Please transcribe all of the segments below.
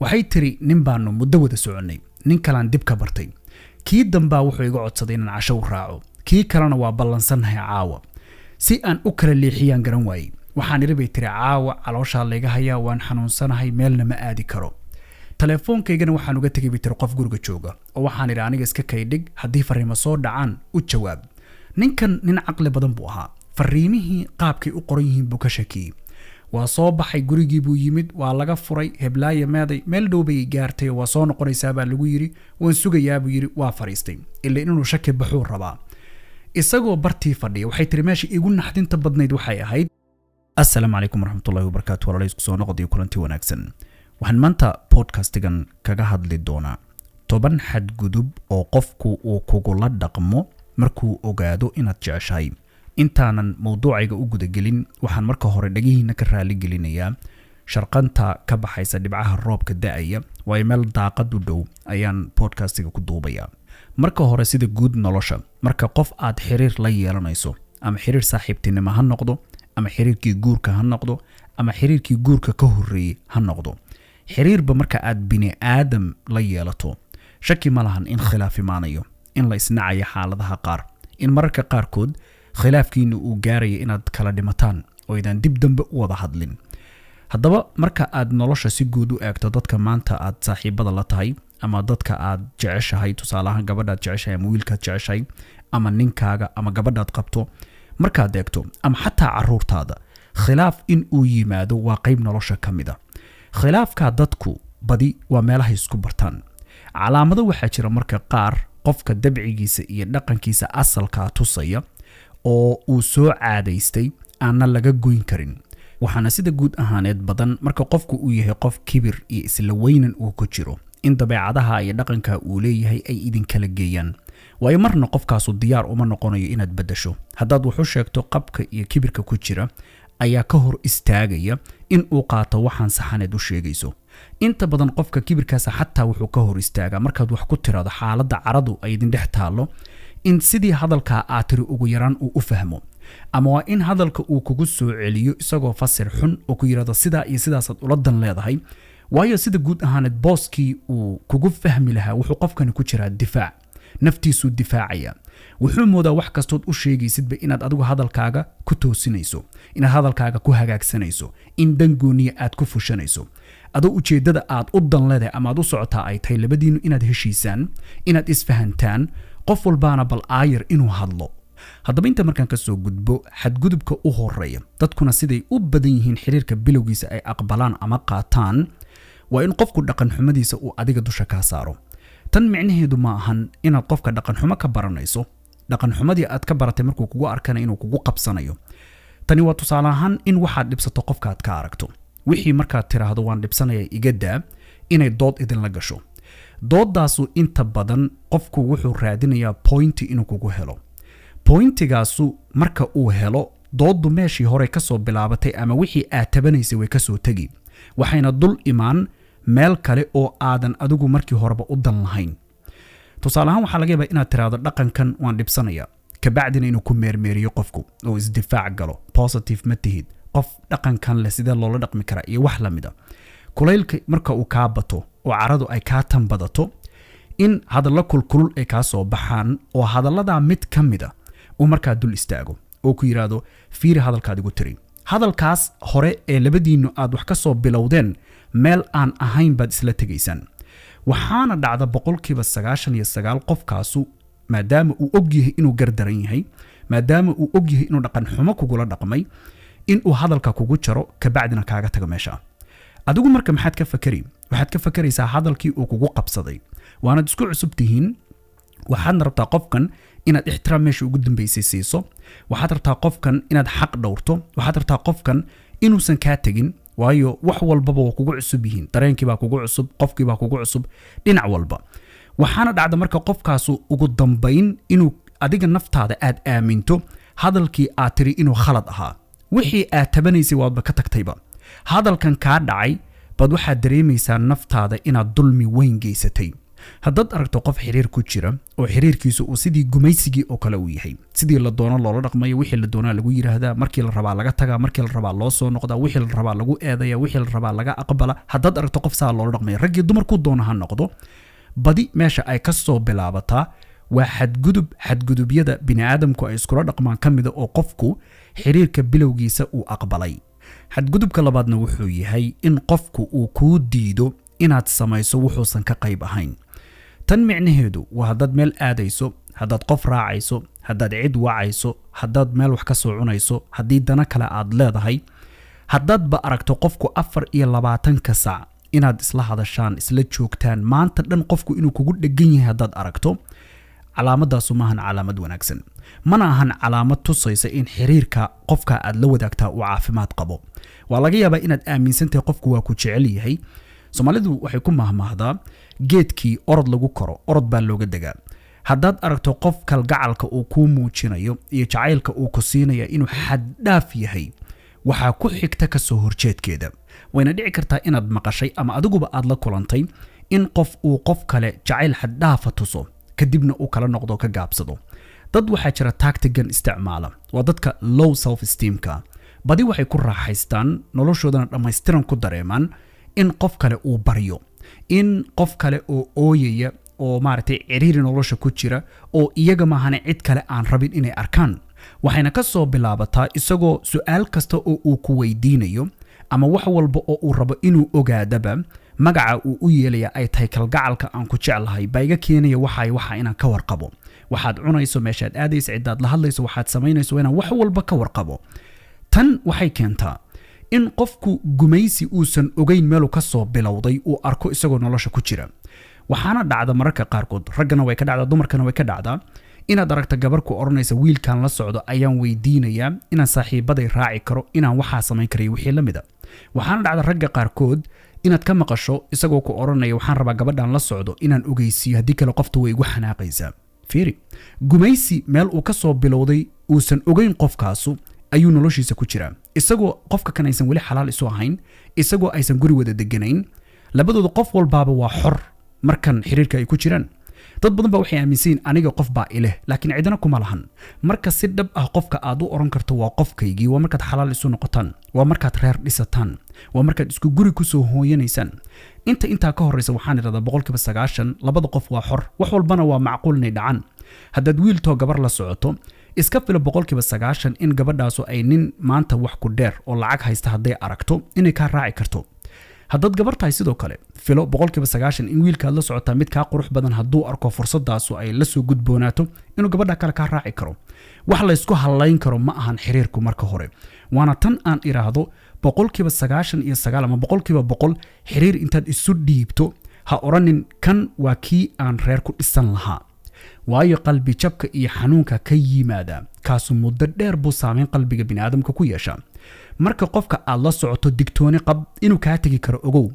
waxay tiri nin baanu muddo wada soconay nin kalaan dib ka bartay kii dambaa wuxuu iga codsaday inaan casho u raaco kii kalena waa ballansannahay caawa si aan u kala leexiyaan garan waayey waxaan iri bay tiri caawa calooshaa layga hayaa waan xanuunsanahay meelna ma aadi karo telefoonkaygana waxaan uga tegay bay tiri qof guriga jooga oo waxaan iri aniga iska kaydhig haddii fariimo soo dhacaan u jawaab ninkan nin caqli badan buu ahaa fariimihii qaabkay u qoran yihiin buu ka shakiyey waa soo baxay gurigii buu yimid waa laga furay heblaaye meeday meel dhow bay gaartay waa soo noqonaysaa baa lagu yiri waan sugayaa buu yiri waa fariistay ilaa inuu shaki baxuu rabaa isagoo bartii fadhiya waxay tiri meeshii igu naxdinta badnayd waxay ahayd assalaamu calaykum waraxmatullaahi wabarakaatu walaalays kusoo noqday kulanti wanaagsan waxaan maanta podcastigan kaga hadli doonaa 10 xadgudub oo qofku uu kugula dhaqmo markuu ogaado inaad jeceshahay intaanan mawduuciga u gudagelin waxaan marka hore dhagihiina ka raali gelinayaa sharqanta ka baxaysa dhibcaha roobka da'aya waa meel daaqad u dhow ayaan podcastiga ku duubayaa marka hore sida guud nolosha marka qof aad xiriir la yeelanayso ama xiriir saaxiibtinimo ha noqdo ama xiriirkii guurka ha noqdo ama xiriirkii guurka ka horreeyay ha noqdo xiriirba marka aad bini aadam la yeelato shaki ma lahan in khilaaf imaanayo in la isnacayo xaaladaha qaar in mararka qaarkood khilaafkiina uu gaarayo inaad kala dhimataan oo idaan dib dambe u wada hadlin haddaba marka aad nolosha si guud u eegto dadka maanta aad saaxiibada la tahay ama dadka aad jeceshahay tusaale ahaan gabadhaad jeceshahay ama wiilkaad jeceshahay ama ninkaaga ama gabadhaad qabto markaad eegto ama xataa caruurtaada khilaaf in uu yimaado waa qayb nolosha ka mid ah khilaafka dadku badi waa meelaha isku bartaan calaamado waxaa jira marka qaar qofka dabcigiisa iyo dhaqankiisa asalka tusaya oo uu soo caadaystay aanna laga goyn karin waxaana sida guud ahaaneed badan marka qofku uu yahay qof kibir iyo isla weynan uu ku jiro in dabeecadaha iyo dhaqanka uu leeyahay ay idin kala geeyaan waayo marna qofkaasu diyaar uma noqonayo inaad bedasho haddaad wuxuu sheegto qabka iyo kibirka ku jira ayaa ka hor istaagaya in uu qaato waxaan saxaneed u sheegayso inta badan qofka kibirkaas xataa wuxuu ka hor istaagaa markaad wax ku tiraado xaaladda caradu ay idin dhex taalo in sidii hadalka aad tiri ugu yaraan uu u fahmo ama waa in hadalka uu kugu soo celiyo isagoo fasir xun oo ku yiraahdo sidaa iyo sidaasaad ula dan leedahay waayo sida guud ahaaneed booskii uu kugu fahmi lahaa wuxuu qofkani ku jiraa difaac naftiisu difaacaya wuxuu moodaa wax kastood u sheegaysidba inaad adigu hadalkaaga ku toosinayso inaad hadalkaaga ku hagaagsanayso in dangooniya aad ku fushanayso adoo ujeedada aad u dan leedahay ama aad u socotaa ay tahay labadiinu inaad heshiisaan inaad isfahantaan qof walbaana bal aayar inuu hadlo haddaba inta markaan ka soo gudbo xadgudubka u horeeya dadkuna siday u badan yihiin xiriirka bilowgiisa ay aqbalaan ama qaataan waa in qofku dhaqan xumadiisa uu adiga dusha ka saaro tan micnaheedu ma ahan inaad qofka dhaqan xumo ka baranayso dhaqan xumadii aad ka baratay markuu kugu arkana inuu kugu qabsanayo tani waa tusaale ahaan in waxaad dhibsato qofka aad ka aragto wixii markaad tiraahdo waan dhibsanaya iga daa inay dood idinla gasho doodaasu inta badan qofku wuxuu raadinayaa pointi inuu kugu helo pointigaasu marka uu helo dooddu meeshii hore ka soo bilaabatay ama wixii aad tabanaysay way ka soo tegi waxayna dul imaan meel kale oo aadan adigu markii horeba u dan lahayn tusaale ahaan waxaa laga yaabaa inaad tiraahdo dhaqankan waan dhibsanaya kabacdina inuu ku meermeeriyo qofku oo isdifaac galo positive ma tihid qof dhaqankan leh sidee loola dhaqmi karaa iyo wax lamida kulaylka marka uu kaa bato oo caradu ay kaa tanbadato in hadalla kulkulul ay kaa soo baxaan oo hadalladaa mid ka mida uu markaa dul istaago oo ku yiraahdo fiiri hadalkaad igu tiri hadalkaas hore ee labadiinu aad wax ka soo bilowdeen meel aan ahayn baad isla tegaysaan waxaana dhacda 99% qofkaasu maadaama uu ogyahay inuu gardaran yahay maadaama uu ogyahay inuu dhaqan xumo kugula dhaqmay in uu hadalka kugu jaro kabacdina kaaga tago meesha adigu marka maxaad ka fakaraysaa hadalkii uu kugu qabsaday waanaad isku cusub tihiin waxaadna rabtaa qofkan inaad ixtiraam meesha ugu dambaysay siiso waxaad rabtaa qofkan inaad xaq dhowrto waxaad rabtaa qofkan inuusan kaa tegin waayo wax walbaba waa kugu cusub yihiin dareenkii baa kugu cusub qofkii baa kugu cusub dhinac walba waxaana dhacda marka qofkaasu ugu dambayn inuu adiga naftaada aad aaminto hadalkii aad tiri inuu khalad ahaa wixii aad tabanaysay waadba ka tagtayba hadalkan kaa dhacay bad waxaad dareemaysaa naftaada inaad dulmi weyn geysatay haddaad aragto qof xiriir ku jira oo xiriirkiisu uu sidii gumaysigii oo kale uu yahay, sidii la doono loola dhaqmayo, wixii la doonaa lagu yiraahdaa, markii la rabaa laga tagaa, markii la rabaa loo soo noqdaa, wixii la rabaa lagu eedaya, wixii la rabaa laga aqbala, haddaad aragto qof saa loola dhaqmayo, raggii dumarku doona ha noqdo, badi meesha ay ka soo bilaabataa waa xadgudubyada bini'aadamku ay iskula dhaqmaan ka mida oo qofku xiriirka bilowgiisa uu aqbalay. xadgudubka labaadna wuxuu yahay in qofku uu kuu diido inaad samayso wuxuusan ka qayb ahayn. tan micnaheedu waa haddaad meel aadayso, haddaad qof raacayso, haddaad cid wacayso, haddaad meel wax ka soo cunayso, haddii dana kale aad leedahay, haddaadba aragto qofku 24 saac inaad isla hadashaan, isla joogtaan, maanta dhan qofku inuu kugu dhegan yahay haddaad aragto, calaamadaasu maahan calaamad wanaagsan, mana ahan calaamad tusaysa in xiriirka qofka aad la wadaagtaa uu caafimaad qabo. waa laga yaabaa inaad aaminsantahay qofku waa ku jecel yahay. Soomaalidu waxay ku mahmaahdaa geedkii orod lagu koro, orod baa looga degaa. haddaad aragto qof kalgacalka uu kuu muujinayo iyo jacaylka uu ku siinaya inuu xad dhaaf yahay, waxaa ku xigta ka soo horjeedkeeda. wayna dhici kartaa inaad maqashay ama adiguba aad la kulantay in qof uu qof kale jacayl xad dhaafa tuso, kadibna uu kala noqdo ka gaabsado. dad waxaa jira tactigan isticmaala, waa dadka low self esteemka. badi waxay ku raaxaystaan noloshoodana dhammaystiran ku dareemaan in qof kale uu baryo, in qof kale oo ooyaya oo maaragtay ciriiri nolosha ku jira oo iyaga maahane cid kale aan rabin inay arkaan. waxayna ka soo bilaabataa isagoo su'aal kasta oo uu ku weydiinayo ama wax walba oo uu rabo inuu ogaadaba magaca uu u yeelaya ay tahay kalgacalka aan ku jeclahay baa iga keenaya waxa inaan ka warqabo. waxaad cunayso, meeshaad aadayso, cidaad la hadlayso, waxaad samaynayso inaan wax walba ka warqabo. tan waxay keentaa in qofku gumaysi uusan ogeyn meeluu ka soo bilowday uu arko isagoo nolosha ku jira. waxaana dhacda mararka qaarkood, raggana way ka dhacdaa, dumarkana way ka dhacdaa, inaad aragta gabar ku oranaysa wiilkan la socdo ayaan weydiinayaa inaan saaxiibaday raaci karo, inaan waxaa samayn karayo wixii la mida. waxaana dhacda ragga qaarkood inaad ka maqasho isagoo ku oranaya waxaan rabaa gabadhan la socdo inaan ogeysiiyo, haddii kale qofta way igu xanaaqaysaa. fiiri, gumaysi meel uu ka soo bilowday uusan ogeyn qofkaasu ayuu noloshiisa ku jiraa, isagoo qofka kan aysan weli xalaal isu ahayn, isagoo aysan guri wada deganayn. labadooda qof walbaaba waa xor markan xiriirka ay ku jiraan. dad badan baa waxay aaminsan aniga qof baa ileh, laakiin cidina kuma lahan. marka si dhab ah qofka aad u oran karto waa qofkaygii waa markaad xalaal isu noqotaan, waa markaad reer dhisataan, waa markaad isku guri ku soo hooyanaysaan. intaa ka horeysa waxaan idhahdaa 90% labada qof waa xor, wax walbana waa macquul inay dhacaan. haddaad wiiltoo gabar la socoto, iska filo 90% in gabadhaasu ay nin maanta wax ku dheer oo lacag haysta hadday aragto inay kaa raaci karto. haddaad gabar tahay sidoo kale, filo 90% in wiilkaad la socotaa mid kaa qurux badan hadduu arko fursadaasu ay la soo gudboonaato inuu gabadha kale kaa raaci karo. wax la isku halayn karo ma ahan xiriirku marka hore. waana tan aan iraahdo 99% ama 100% xiriir intaad isu dhiibto ha oranin kan waa kii aan reer ku dhisan lahaa. waayo qalbi jabka iyo xanuunka ka yimaada kaasu muddo dheer buu saameyn qalbiga bini'aadamka ku yeeshaa. marka qofka aad la socoto digtooni qab inuu kaa tegi karo ogow.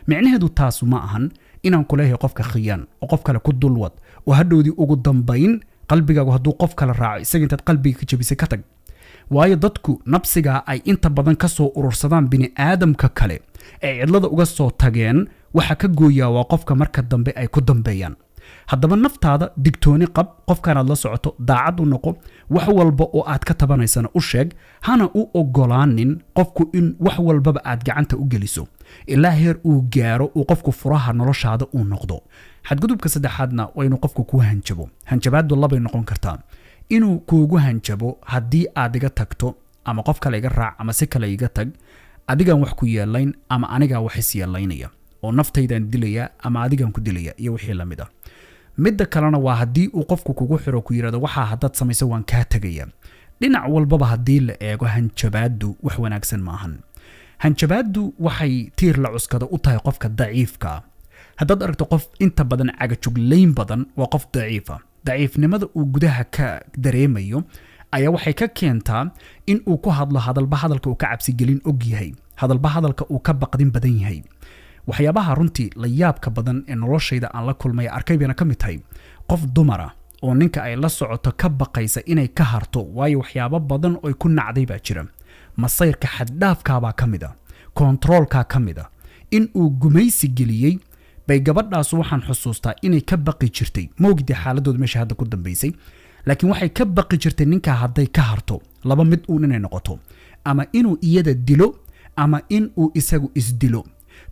micnaheedu taasu ma ahan inaan ku leeyahay qofka khiyaan oo qof kale ku dulwad oo hadhowdii ugu dambayn qalbigaagu hadduu qof kale raaco isaga intaad qalbiga ka jabisay ka tag. waayo dadku nabsigaa ay inta badan ka soo urursadaan bini'aadamka kale ee cidlada uga soo tageen, waxa ka gooyaa waa qofka marka dambe ay ku dambeeyaan. haddaba naftaada digtooni qab, qofkanaad la socoto daacad u noqo, wax walba oo aad ka tabanaysana u sheeg, hana u ogolaanin qofku in wax walbaba aad gacanta u geliso ilaa heer uu gaaro uu qofku furaha noloshaada uu noqdo. xadgudubka saddexaadna waa inuu qofku kuu hanjabo. hanjabaadu labay noqon kartaa. inuu kuugu hanjabo haddii aad iga tagto ama qof kale iga raac ama si kale iga tag, adigaan wax ku yeelayn ama anigaa wax is yeelaynaya oo naftaydan dilaya ama adigaan ku dilaya iyo wixii la mid ah. midda kalena waa haddii uu qofku kugu xiro ku yiraahdo waxaa haddaad samayso waan kaa tegaya. dhinac walbaba haddii la eego hanjabaadu wax wanaagsan maahan. hanjabaadu waxay tiir la cuskada u tahay qofka daciifka. haddaad aragto qof inta badan cagajuglayn badan waa qof daciifa. daciifnimada uu gudaha ka dareemayo ayaa waxay ka keentaa in uu ku hadlo hadalba hadalka uu ka cabsigelin og yahay, hadalba hadalka uu ka baqdin badan yahay. waxyaabaha runtii la yaabka badan ee noloshayda aan la kulmay arkay bayna ka mid tahay qof dumara oo ninka ay la socoto ka baqaysa inay ka harto, waayo waxyaabo badan oo ku nacday baa jira. masayrka xad dhaafka baa ka mid ah, kontaroolka ka mid ah, in uu gumaysi geliyay bay gabadhaas waxaan xusuustaa inay ka baqi jirtay moogdi xaaladooda meesha hadda ku dambeysay laakiin waxay ka baqi jirtay ninka hadday ka harto laba mid uu inay noqoto ama inuu iyada dilo ama in uu isagu isdilo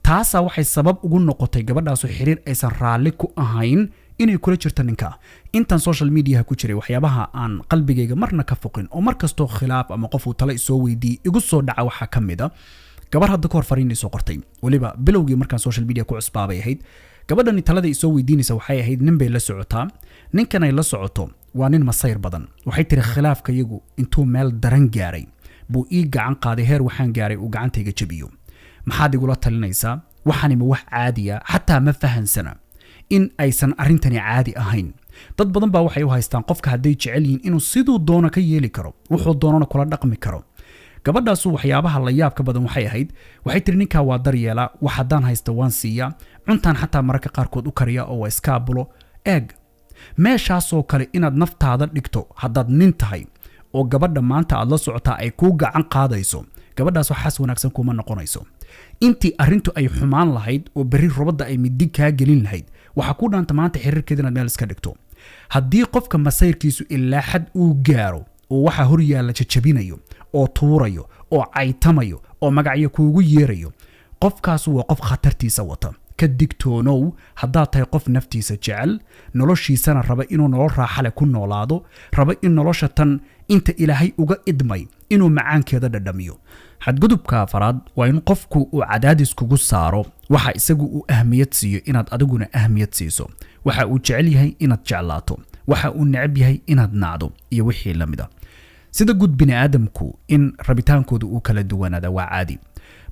taasa waxay sabab ugu noqotay gabadhaas xiriir aysan raali ku ahayn inay kula jirto ninka intan social media ku jiray waxyaabaha aan qalbigayga marna ka foqin oo markastoo khilaaf ama qof uu tala soo weydii igu soo dhaca waxa kamida gabar hadda ka hor fariin soo qortay waliba bilowgii markaan social media ku cusbaabay ahayd gabadhani talada soo weydiinaysa waxay ahayd nin bay la socotaa ninkan ay la socoto waa nin masayr badan waxay tiri khilaafka iyagu intuu meel daran gaaray buu ii gacan qaaday heer waxaan gaaray uu gacantayga jabiyo maxaad igula talinaysaa waxani ma wax caadi ah xataa ma fahansana in aysan arintani caadi ahayn dad badan baa waxay u haystaan qofka haday jecel yihiin inuu sidoo doono ka yeeli karo wuxuu doonana kula dhaqmi karo gabadhaas waxyaabaha la yaabka badan waxay ahayd waxay tiri ninka waa daryeela wax hadaan haysto waan siiya cuntaan xataa mararka qaarkood u kariya oo waa iska abulo eeg meeshaasoo kale inaad naftaada dhigto haddaad nin tahay oo gabadha maanta aad la socotaa ay kuu gacan qaadayso gabadhaas waxaas wanaagsan kuma noqonayso intii arintu ay xumaan lahayd oo bari robada ay midig kaa gelin lahayd waxa ku dhaanta maanta xiriirkeeda inaad meel iska dhigto haddii qofka masayrkiisu ilaa xad uu gaaro oo waxa hor yaalla jajabinayo oo tuurayo oo caytamayo oo magacyo kuugu yeerayo qofkaas waa qof khatartiisa wata ka digtoonow haddaad tahay qof naftiisa jecel noloshiisana raba inuu nolol raaxa leh ku noolaado raba in nolosha tan inta ilaahay uga idmay inuu macaankeeda dhadhamiyo xadgudubka afaraad waa in qofku uu cadaadis kugu saaro waxa isagu uu ahmiyad siiyo inaad adiguna ahmiyad siiso waxa uu jecel yahay inaad jeclaato waxa uu neceb yahay inaad nacdo iyo wixii la mid ah sida guud bini aadamku in rabitaankoodu uu kala duwanaada waa caadi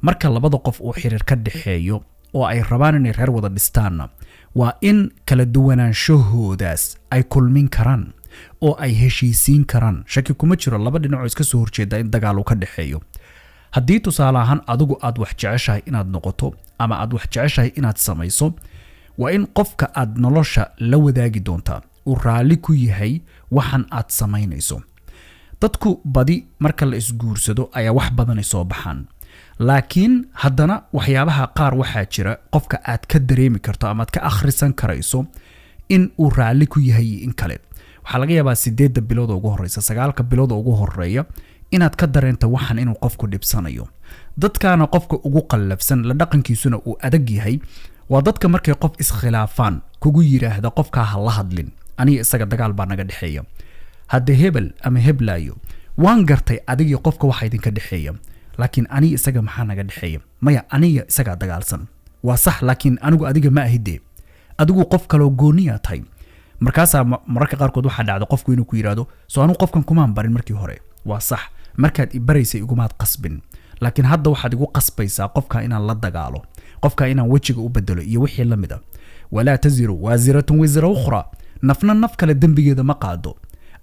marka labada qof uu xiriir ka dhaxeeyo oo ay rabaan inay reer wada dhistaanna waa in kala duwanaanshahoodaas ay kulmin karaan oo ay heshiisiin karaan shaki kuma jiro laba dhinac oo iska soo horjeeda in dagaal uu ka dhaxeeyo haddii tusaale ahaan adigu aad wax jeceshahay inaad noqoto ama aad wax jeceshahay inaad samayso waa in qofka aad nolosha la wadaagi doontaa uu raali ku yahay waxan aad samaynayso dadku badi marka la isguursado ayaa wax badan soo baxaan laakiin haddana waxyaabaha qaar waxaa jira qofka aad ka dareemi karto ama aad ka akhrisan karayso in uu raali ku yahay in kale waxaa laga yaabaa 8 bilood ugu horeysa 9 bilood ugu horeeya inaad ka dareento waxan inuu qofku dhibsanayo dadkaana qofka ugu qallafsan la dhaqankiisuna uu adag yahay waa dadka markay qof iskhilaafaan kugu yiraahdo qofka ha la hadlin aniga isaga dagaal baa naga dhaxeeya hadda hebel ama heblaayo waan gartay adiga qofka waxa idinka dhaxeeya laakiin aniga isaga maxaa naga dhaxeeya maya aniga isaga dagaalsan waa sax laakiin anigu adiga ma ahide adigu qof kale oo gooniya tahay markaas mararka qaarkood waxa dhacdo qofku inuu ku yiraahdo soo anu qofkan kuma barin markii hore waa sax markaad ibaraysay igumaad qasbin laakiin hadda waxaad igu qasbaysaa qofka inaan la dagaalo qofka inaan wajiga u bedelo iyo wixii la mid ah wala taziru waziratun wizra ukhra nafna naf kale dambigeeda ma qaado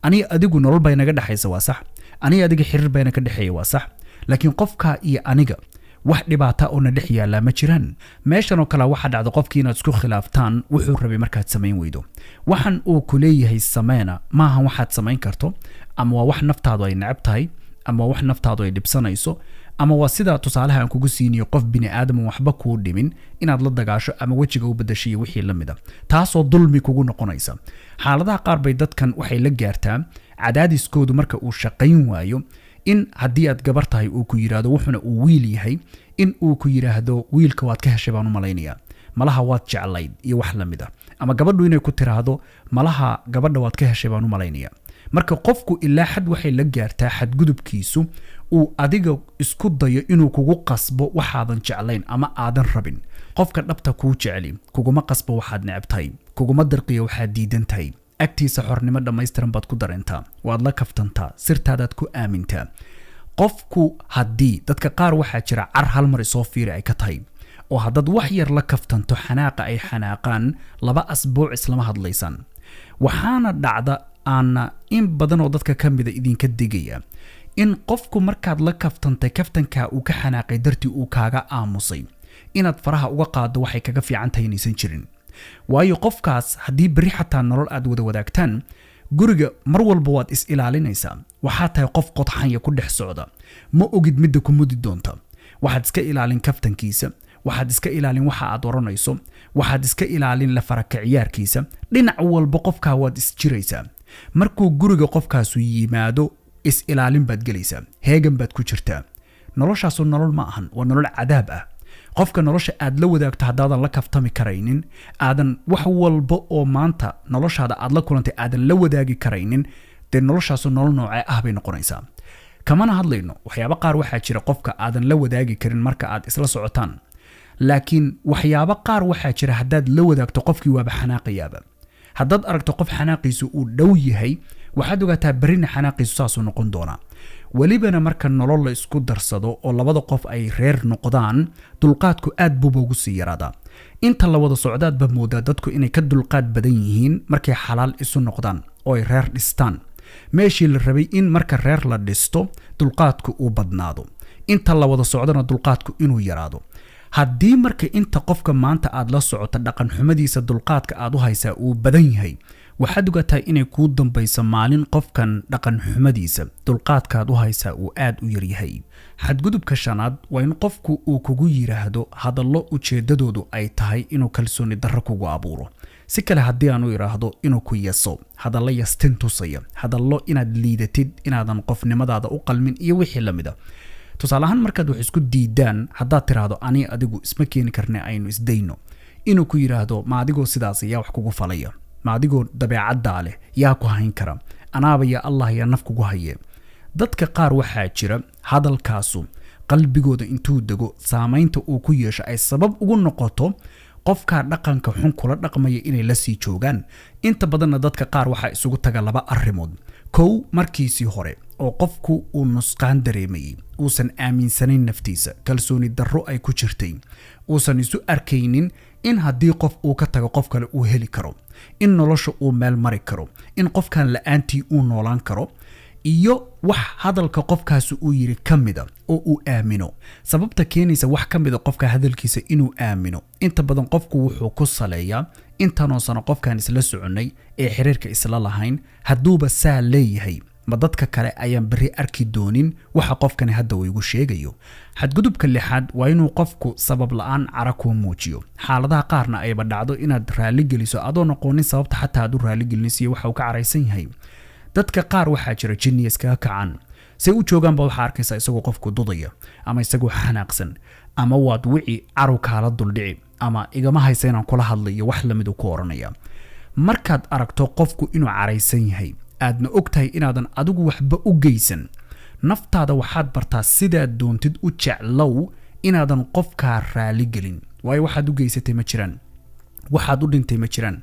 aniga adigu nolol bay naga dhaxaysa waa sax aniga adiga xiriir bay naga dhaxeeya waa sax laakiin qofka iyo aniga wax dhibaata oo na dhex yaala ma jiraan meeshan oo kale waxa dhacdo qofkii inaad isku khilaaftaan wuxuu rabay markaad sameyn weydo waxan uu ku leeyahay sameena maaha waxaad sameyn karto ama waa wax naftaadu ay necab tahay ama wax naftaadu ay dhibsanayso ama waa sida tusaalaha aan kugu siiniyo qof bini aadam waxba ku dhimin inaad la dagaasho ama wajiga u bedeshiyo wixii la mid ah taasoo dulmi kugu noqonaysa xaaladaha qaar bay dadkan waxay la gaartaa cadaadiskoodu marka uu shaqayn waayo in haddii aad gabar tahay uu ku yiraahdo wuxuna uu wiil yahay in uu ku yiraahdo wiilka waad ka heshay baan u malaynayaa malaha waad jeclayd iyo wax la mid ah ama gabadhu inay ku tiraahdo malaha gabadha waad ka heshay baan u malaynayaa marka qofku ilaa xad waxay la gaartaa xadgudubkiisu uu adiga isku dayo inuu kugu qasbo waxaadan jeclayn ama aadan rabin qofka dhabta kuu jeceli kuguma qasbo waxaad necabtahay kuguma darqiyo waxaad diidantahay agtiisa xornimo dhammaystiran baad ku dareentaa waad la kaftantaa sirtaadaad ku aamintaa qofku haddii dadka qaar waxaa jira car hal mar isoo fiiri ay ka tahay oo haddaad wax yar la kaftanto xanaaqa ay xanaaqaan 2 asbuuc islama hadlaysan waxaana dhacda aan in badan oo dadka ka mid idinka digaya in qofku markaad la kaftantay kaftanka uu ka xanaaqay dartii uu kaaga aamusay inaad faraha uga qaado waxay kaga fiican tahay inaysan jirin waayo qofkaas haddii bari xataa nolol aad wada wadaagtaan guriga mar walba waad is ilaalinaysaa waxaa tahay qof qodxanya ku dhex socda ma ogid midda ku mudi doonta waxaad iska ilaalin kaftankiisa waxaad iska ilaalin waxa aad oranayso waxaad iska ilaalin la faraka ciyaarkiisa dhinac walba qofka waad isjiraysaa markuu guriga qofkaasu yimaado is ilaalin baad gelaysaa heegan baad ku jirtaa noloshaasu nolol ma ahan waa nolol cadaab ah qofka nolosha aad la wadaagto hadaadan la kaftami karaynin aadan wax walba oo maanta noloshaada aad la kulantay aadan la wadaagi karaynin dee noloshaasu nolol noocee ah bay noqonaysaa kamana hadlayno waxyaabo qaar waxaa jira qofka aadan la wadaagi karin marka aad isla socotaan laakiin waxyaabo qaar waxaa jira haddaad la wadaagto qofkii waaba xanaaqayaaba haddaad aragto qof xanaaqiisu uu dhow yahay waxaad ogaataa berrina xanaaqiisu saasuu noqon doonaa welibana marka nolol la isku darsado oo labada qof ay reer noqdaan dulqaadku aad buuba ugu sii yaraadaa inta la wada socdaadba moodaa dadku inay ka dulqaad badan yihiin markay xalaal isu noqdaan oo ay reer dhistaan meeshii la rabay in marka reer la dhisto dulqaadku uu badnaado inta la wada socdana dulqaadku inuu yaraado haddii marka inta qofka maanta aad la socoto dhaqan xumadiisa dulqaadka aad u haysaa uu badan yahay waxaad ogaataa inay kuu dambayso maalin qofkan dhaqan xumadiisa dulqaadkaad u haysaa uu aad u yaryahay xadgudubka shanaad waa in qofku uu kugu yiraahdo hadallo ujeedadoodu ay tahay inuu kalsooni darro kugu abuuro si kale haddii aan u iraahdo inuu ku yaso hadallo yastin tusaya hadallo inaad liidatid inaadan qofnimadaada u qalmin iyo wixii lamida tusaale ahaan markaad wax isku diidaan haddaad tiraahdo ani adigu isma keeni karne aynu isdayno inuu ku yiraahdo ma adigoo sidaas yaa wax kugu falaya ma adigoo dabeecaddaa leh yaa ku hayn kara anaaba yaa allah yaa naf kugu haye dadka qaar waxaa jira hadalkaasu qalbigooda intuu dego saamaynta uu ku yeesho ay sabab ugu noqoto qofka dhaqanka xun kula dhaqmaya inay la sii joogaan inta badanna dadka qaar waxaa isugu taga laba arrimood kow markiisii hore oo qofku uu nusqaan dareemayay uusan aaminsanayn naftiisa kalsooni darro ay ku jirtay uusan isu arkaynin in haddii qof uu ka tago qof kale uu heli karo in nolosha uu meel mari karo in qofkan la'aantii uu noolaan karo iyo wax hadalka qofkaas uu yiri kamida oo uu aamino sababta keenaysa wax kamida qofka hadalkiisa inuu aamino inta badan qofku wuxuu ku saleeyaa intaanoo sano qofkan isla soconay ee xiriirka isla lahayn haduuba saa leeyahay ma dadka kale ayaan bari arki doonin waxa qofkani hadda uu igu sheegayo xadgudubka lixaad waa inuu qofku sabab la'aan cara ku muujiyo xaaladaha qaarna ayba dhacdo inaad raali geliso adoo noqonin sababta xataa aad u raali gelinayso waxa uu ka caraysan yahay dadka qaar waxaa jira jinniyaska ka kacan say u joogaan ba waxa arkaysa isagoo qofku dudaya ama isagoo xanaaqsan ama waad wici caru kala duldhici ama igama haysa inaan kula hadlayo wax lamid ku oranaya markaad aragto qofku inuu caraysan yahay aadna ogtahay inaadan adigu waxba u geysan naftaada waxaad bartaa sidaad doontid u jeclow inaadan qofka raali gelin waayo waxaad u geysatay ma jiraan waxaad u dhintay ma jiraan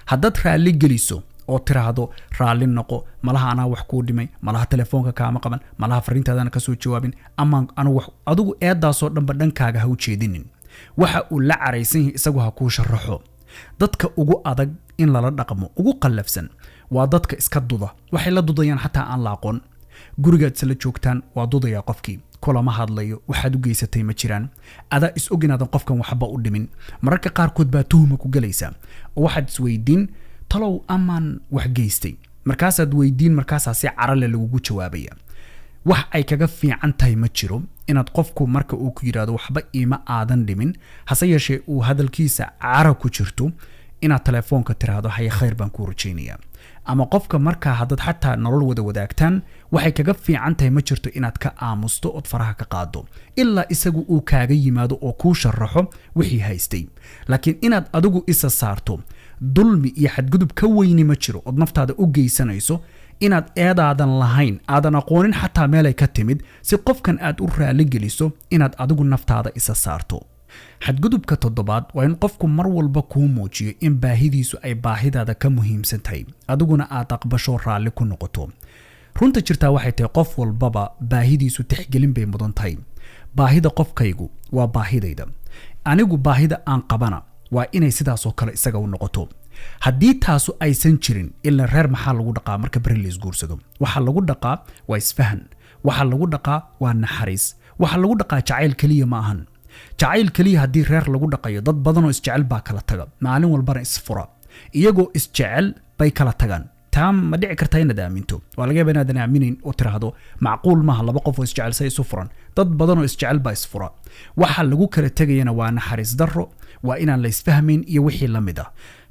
haddaad raali geliso oo tiraahdo raali noqo malaha anaa wax ku dhimay malaha telefoonka kaama qaban malaha fariintaadana ka soo jawaabin ama anu wax adigu eedaasoo dhanba dhankaaga ha u jeedinin waxa uu la caraysan yahay isagu ha kuu sharaxo dadka ugu adag in lala dhaqmo ugu qallafsan waa dadka iska duda waxay la dudayaan xataa aan la aqoon gurigaad isla joogtaan waa dudaya qofkii kulama hadlayo waxaad u geysatay ma jiraan adaa is og inaadan qofkan waxba u dhimin mararka qaarkood baa tuhuma ku galaysaa oo waxaad isweydiin talow amaan wax geystay markaasaad weydiin markaasaa si carale lagugu jawaabaya wax ay kaga fiican tahay ma jiro inaad qofku marka uu ku yiraahdo waxba iima aadan dhimin hase yeeshee uu hadalkiisa cara ku jirto inaad telefoonka tiraahdo hay khayr baan ku rajaynayaa ama qofka marka hadad xataa nolol wada wadaagtaan waxay kaga fiican tahay ma jirto inaad ka aamusto oo faraha ka qaado ilaa isagu uu kaaga yimaado oo ku sharaxo wixii haystay laakiin inaad adigu isa saarto dulmi iyo xadgudub ka weyni ma jiro oo naftaada u geysanayso inaad eedaadan lahayn aadan aqoonin xataa meel ay ka timid si qofkan aad u raali geliso inaad adigu naftaada isa saarto xadgudubka toddobaad waa in qofku mar walba kuu muujiyo in baahidiisu ay baahidaada ka muhiimsan tahay adiguna aad aqbasho raali ku noqoto runta jirtaa waxay tahay qof walbaba baahidiisu tixgelin bay mudan tahay baahida qofkaygu waa baahidayda anigu baahida aan qabana waa inay sidaas oo kale isaga u noqoto haddii taasu aysan jirin ila reer maxaa lagu dhaqaa marka bari la isguursado waxa lagu dhaqaa waa isfahan waxa lagu dhaqaa waa naxariis waxa lagu dhaqaa jacayl kaliya ma ahan jacayl kaliya haddii reer lagu dhaqayo dad badan oo isjecel baa kala taga maalin walbana isfura iyagoo isjecel bay kala tagaan تام ما دعي كرتين دامينتو ولا جاب أنا دنامين وترهدو معقول ما هلا بقف وإسجعل سي سفرا ضد بدنو إسجعل بايسفرا وحال لجو كرتجينا وأنا حارس درو وإن لا يسفهمين يوحي لمده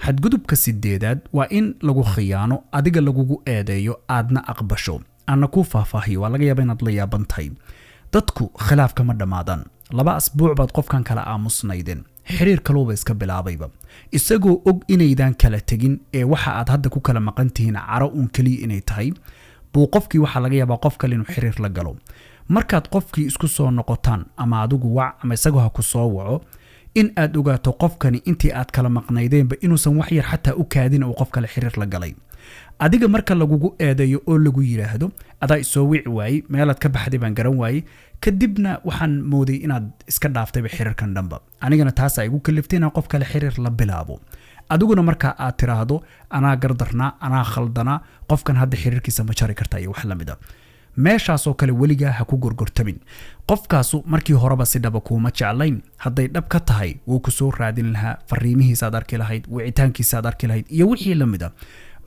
حد جدب كسيداد وإن لجو خيانو أديك لجو آديو أدنى أقبشو أنا كوفا فهي ولا جاب أنا ضليا بنتهي dadku khilaaf kama dhamaadaan 2 asbuuc baad qofkan kala aamusnaydeen xiriir kalooba iska bilaabayba isagoo og inaydan kala tagin ee waxa aad hadda ku kala maqantihiin caro uun kaliya inay tahay buu qofkii waxa laga yaabaa qof kale inuu xiriir la galo markaad qofkii isku soo noqotaan ama adigu wac ama isagoo ha ku soo waco in aad ogaato qofkani intii aad kala maqnaydeenba inuusan wax yar xataa u kaadin oo qof kale xiriir la galay adiga marka lagugu eedeeyo oo lagu yiraahdo adaa isoo wici waayay meelaad ka baxday baan garan waayay kadibna waxaan mooday inaad iska dhaaftay xiriirkan dhanba anigana taas ay igu kaliftay inaan qof kale xiriir la bilaabo adiguna marka aad tiraahdo anaa gardarnaa anaa khaldana qofkan hadda xiriirkiisa ma jari kartaa iyo wax la mid ah meeshaas oo kale weliga ha ku gorgortamin qofkaasu markii horeba si dhaba kuma jeclayn haday dhab ka tahay wuu ku soo raadin lahaa fariimihiisa aad arki lahayd wicitaankiisa aad arki lahayd iyo wixii la mid ah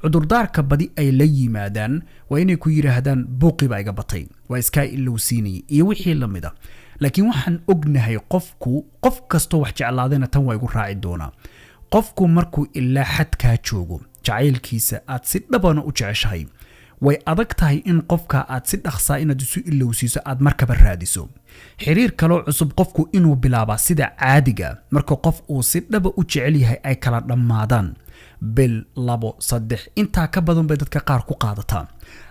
cudurdaarka badi ay la yimaadaan waa inay ku yiraahdaan buuqi baa iga batay waa iska ilowsiinay iyo wixii la mid ah laakiin waxaan ognahay qof kasto wax jeclaadayna tan waa igu raaci doona qofku markuu ilaa xad ka joogo jacaylkiisa aad si dhabana u jeceshahay way adag tahay in qofka aad si dhaqsa inaad isu ilowsiiso aad markaba raadiso xiriir kale cusub qofku inuu bilaaba sida caadiga marka qof uu si dhaba u jecel yahay ay kala dhamaadaan bil 2-3 inta ka badan bay dadka qaar ku qaadataa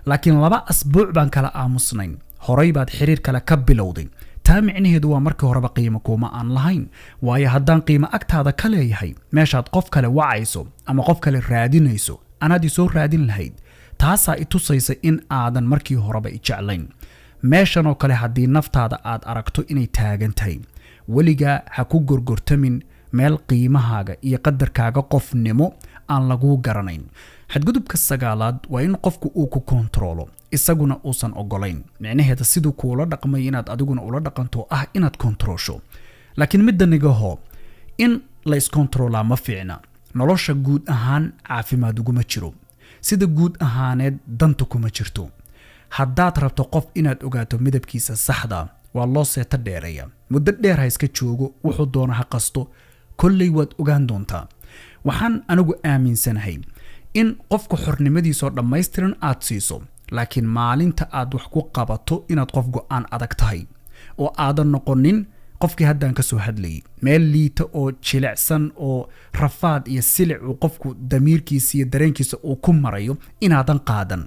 laakiin 2 asbuuc baan kala aamusnayn horay baad xiriir kale ka bilowday taa micnaheedu waa markii horeba qiimo kuma aan lahayn waayo haddaan qiimo agtaada ka leeyahay meeshaad qof kale wacayso ama qof kale raadinayso anaad soo raadin lahayd taasaa i tusaysa in aadan markii horeba i jeclayn meeshan oo kale haddii naftaada aad aragto inay taagan tahay weliga ha ku gorgortamin meel qiimahaaga iyo qadarkaaga qofnimo aan lagu garanayn xadgudubka 9aad waa in qofku uu ku kontrolo isaguna uusan ogolayn micnaheedu sidoo kuula dhaqmay inaad adiguna ula dhaqanto ah inaad kontrosho laakiin midanigaho in la is kontrola ma fiicna nolosha guud ahaan caafimaad ugu ma jiro sida guud ahaaneed dantu kuma jirto haddaad rabto qof inaad ogaato midabkiisa saxda waa loo seeta dheereeya muddo dheer ha iska joogo wuxuu doona ha qasto kullay waad ogaan doontaa waxaan anigu aaminsanahay in qofku xornimadiisa dhammaystiran aad siiso laakiin maalinta aad wax ku qabato inaad qof go'aan adag tahay oo aadan noqonin qofkii haddaan ka soo hadlayay meel liita oo jilicsan oo rafaad iyo silic uu qofku damiirkiisa iyo dareenkiisa uu ku marayo inaadan qaadan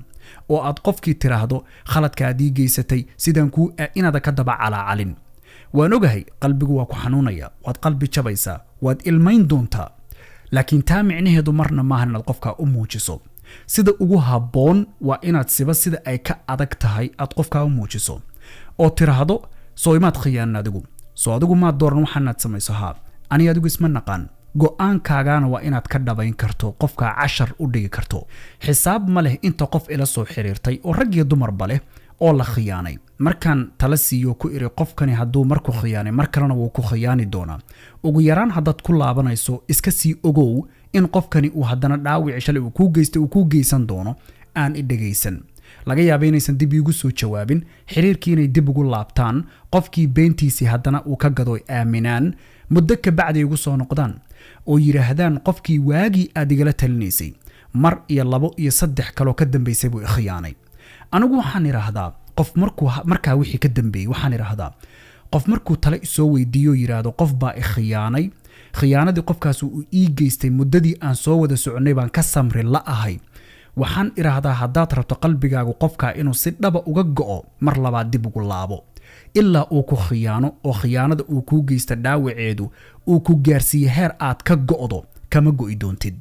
oo aad qofkii tiraahdo khaladkaadii geysatay sidaan ku inaad ka daba calaalin waan ogahay qalbigu waa ku xanuunaya waad qalbi jabaysaa waad ilmayn doontaa laakiin taa micnaheedu marna maaha inaad qofka u muujiso sida ugu haboon waa inaad siba sida ay ka adag tahay aad qofka u muujiso oo tiraahdo soo imaad khiyaan adigu ma dooran waxaad samayso ani adigu isma naqaan go'aankaagana waa inaad ka dhabayn karto qofka 10 u dhigi karto xisaab ma leh inta qof ila soo xiriirtay oo rag iyo dumarba leh oo la khiyaanay markaan tala siiyo ku iri qofkani hadduu markuu khiyaanay mar kalena wuu ku khiyaani doonaa ugu yaraan haddaad ku laabanayso iska sii ogow in qofkani uu haddana dhaawici shalay uu ku geysan doono aan i dhagaysan laga yaabo inaysan dib igu soo jawaabin xiriirkii inay dib ugu laabtaan qofkii beentiisii haddana uu ka gado aaminaan muddo ka bacdi ugu soo noqdaan oo yiraahdaan qofkii waagii aad igala talinaysay mar iyo 2 iyo 3 kale ka dambeysay buu khiyaanay anigu waxaan iraahdaa qof markaa wixii ka dambeeyay waxaan iraahdaa qof markuu tale soo weydiiyo yiraahdo qof baa khiyaanay khiyaanadii qofkaas uu ii geystay muddadii aan soo wada soconay baan ka samri la ahay waxaan iraahdaa haddaad rabto qalbigaagu qofka inuu si dhaba uga go'o mar labaad dib ugu laabo ilaa uu ku khiyaano oo khiyaanada uu ku geysta dhaawaceedu uu ku gaarsiiyo heer aad ka go'do kama go'i doontid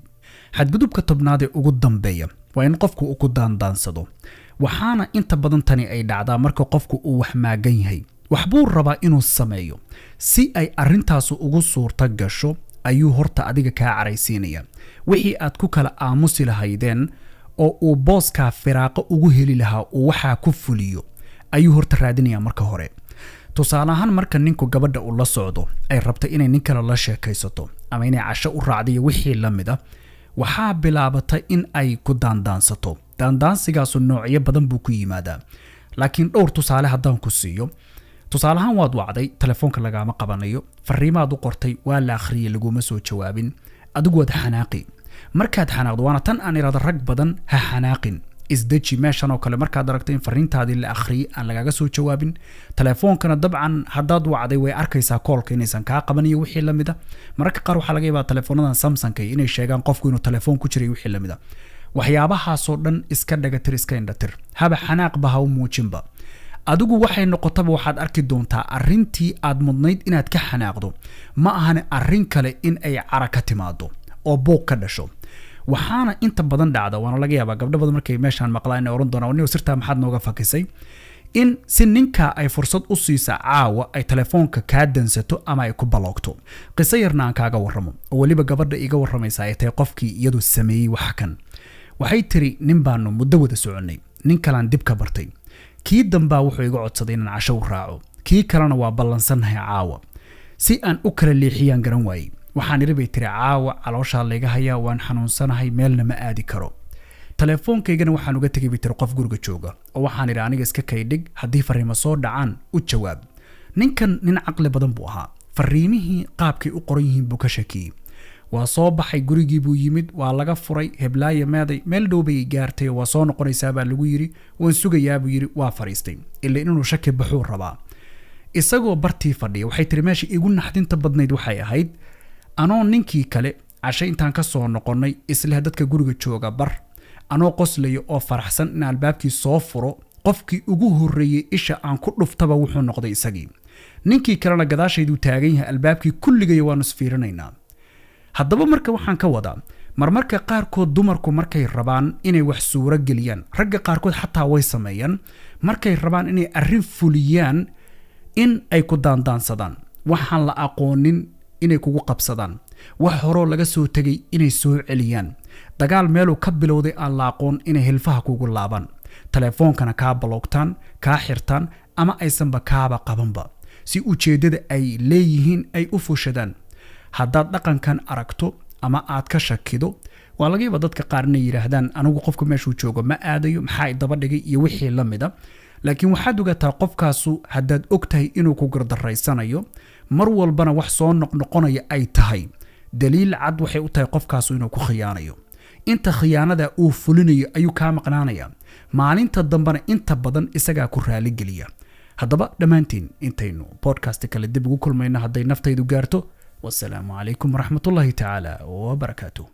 xadgudubka 10aad ee ugu dambeeya waa in qofku uu ku daandaansado waxaana inta badan tani ay dhacdaa marka qofku uu wax maagan yahay waxbuu rabaa inuu sameeyo si ay arrintaas ugu suurta gasho ayuu horta adiga ka caraysiinaya wixii aad ku kala aamusi lahaydeen oo uu booska firaaqo ugu heli lahaa uu waxa ku fuliyo ayuu horta raadinaya marka hore tusaale ahaan marka ninku gabadha uu la socdo ay rabto inay nin kale la sheekaysato ama inay casho u raacdiyo wixii la mid ah waxaa bilaabatay in ay ku daandaansato. daandaansigaasu noocyo badan buu ku yimaadaa, laakiin dhowr tusaale haddaan ku siiyo. tusaalahaan waad wacday, telefoonka lagaama qabanayo, fariimaad u qortay waa la akhriyay laguma soo jawaabin, adigu waad xanaaqi. markaad xanaaqdo, waana tan aan iraado rag badan ha xanaaqin, isdeji. meeshan oo kale markaad aragto in fariintaadii la akhriyay aan lagaaga soo jawaabin, telefoonkana dabcan haddaad wacday way arkaysaa koolka inaysan kaa qabanayo wixii la mid a. mararka qaar waxaa laga yaabaa telefoonadan Samsung inay sheegaan qofku inuu telefoon ku jiray wixii la mid a. waxyaabahaasoo dhan iska dhagatir, iska indhatir, haba xanaaqba ha u muujinba. adigu waxay noqotaba waxaad arki doontaa arrintii aad mudnayd inaad ka xanaaqdo ma ahan arrin kale in ay cara ka timaado oo buuq ka dhasho. waxaana inta badan dhacda, waana laga yaabaa gabdho badan markay meeshaan maqlaan inay oran doonaan aniga sirtaa maxaad nooga fakisay, in si ninka ay fursad u siisa caawa ay telefoonka kaa dansato ama ay ku baloogto. qiso yarna aan kaaga warramo oo weliba gabadha iga warramaysa ay tahay qofkii iyadu sameeyey waxa kan. waxay tiri nin baanu muddo wada soconnay, nin kalaan dib ka bartay, kii dambaa wuxuu iga codsaday inaan casho u raaco, kii kalena waa ballansannahay caawa. si aan u kala leexiyaan garan waayey. waxaan iri bay tiri caawa calooshaa layga hayaa, waan xanuunsanahay, meelna ma aadi karo. telefoonkaygana waxaan uga tegay bay tiri qof guriga jooga, oo waxaan idhi aniga iska kaydhig, haddii fariimo soo dhacaan u jawaab. ninkan nin caqli badan buu ahaa, fariimihii qaabkay u qoran yihiin buu ka shakiyey. waa soo baxay, gurigii buu yimid, waa laga furay, heblaayo meeday, meel dhow bay gaartay, waa soo noqonaysaa baa lagu yiri, waan sugayaa buu yiri, waa fariistay ilaa inuu shaki baxuu rabaa. isagoo bartii fadhiya, waxay tiri meesha igu naxdinta badnayd waxay ahayd anoo ninkii kale cashay intaan ka soo noqonnay isla dadka guriga jooga bar, anoo qoslayo oo faraxsan in albaabkii soo furo, qofkii ugu horreeyay isha aan ku dhuftaba wuxuu noqday isagii. ninkii kalena gadaashayduu taagan yahay, albaabkii kulligay waanu isfiirinaynaa. haddaba marka waxaan ka wadaa, marmarka qaarkood dumarku markay rabaan inay wax suuro geliyaan, ragga qaarkood xataa way sameeyaan, markay rabaan inay arrin fuliyaan in ay ku daandaansadaan, waxaan la aqoonin inay kugu qabsadaan, wax horoo laga soo tegay inay soo celiyaan, dagaal meeluu ka bilowday aan la aqoon inay hilfaha kugu laabaan, telefoonkana kaa baloogtaan, kaa xirtaan, ama aysanba kaaba qabanba, si ujeeddada ay leeyihiin ay u fushadaan. haddaad dhaqankan aragto ama aad ka shakido, waa laga yaabaa dadka qaar inay yidhaahdaan anigu qofka meeshuu joogo ma aadayo, maxaa daba dhigay iyo wixii la mid a. laakiin waxaad ogaataa qofkaasu haddaad og tahay inuu ku gardaraysanayo, mar walbana wax soo noqnoqonaya ay tahay, daliil cad waxay u tahay qofkaasu inuu ku khiyaanayo. inta khiyaanada uu fulinayo ayuu kaa maqnaanaya, maalinta dambena inta badan isagaa ku raaligeliya. haddaba dhammaantiin intaynu podcast kale dib ugu kulmayno hadday naftaydu gaarto, والسلام عليكم ورحمة الله تعالى وبركاته.